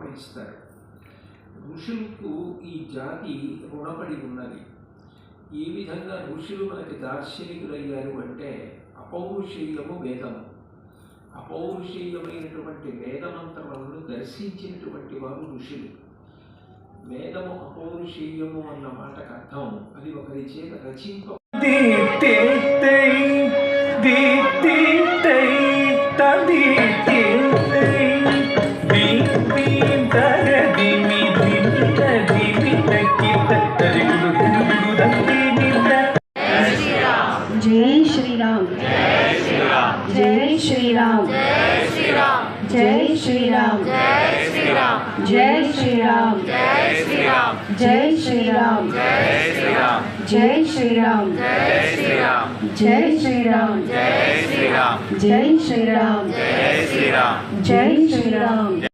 ఆరోపిస్తారు. ఋషులకు ఈ జాతి రుణపడి ఉన్నది. ఏ విధంగా ఋషులు మనకి దార్శనికులయ్యారు అంటే అపౌరుషేయము వేదము. అపౌరుషేయమైనటువంటి వేదమంత్రములను దర్శించినటువంటి వారు ఋషులు. వేదము అపౌరుషేయము అన్న మాటకు అర్థం అది ఒకరి చేత రచింప जय श्री राम, जय श्री राम, जय श्री राम, जय श्री राम, जय श्री राम, जय श्री राम, जय श्री राम, जय श्री राम, जय श्री राम, जय श्री राम, जय श्री राम।